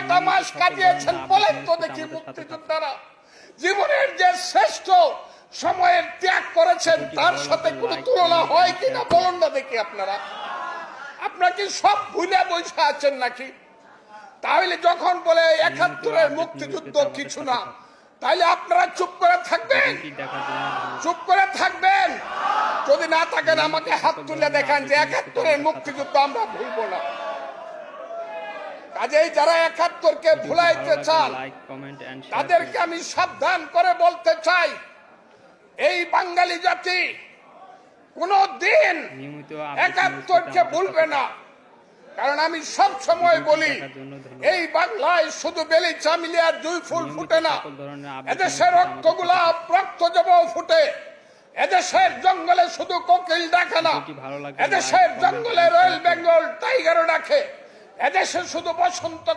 কয়টা মাস কাটিয়েছেন বলেন তো দেখি মুক্তিযোদ্ধারা জীবনের যে শ্রেষ্ঠ সময়ের ত্যাগ করেছেন তার সাথে কোনো তুলনা হয় কিনা বলুন না দেখি আপনারা। আপনারা কি সব ভুলে বসে আছেন নাকি? তাহলে যখন বলে ৭১-এর মুক্তিযুদ্ধ কিছু না, তাহলে আপনারা চুপ করে থাকবেন? চুপ করে থাকবেন? যদি না থাকেন আমাকে হাত তুলে দেখান যে ৭১-এর মুক্তিযুদ্ধ আমরা ভুলবো না। কাজেই যারা ৭১-কে ভুলাইতে চান তাদেরকে আমি সাবধান করে বলতে চাই, এই বাঙালি জাতি কোনদিন ৭১-কে ভুলবে না। কারণ আমি সব সময় বলি, এই বাংলায় শুধু বেলি চামিলি আর জুই ফুল ফুটে না, এদেশের রক্তগুলা রক্ত জব ফুটে। এদেশের জঙ্গলে শুধু কোকিল ডাকে না, এদেশের জঙ্গলে রয়্যাল বেঙ্গল টাইগারও ডাকে। এদেশে শুধু বসন্ত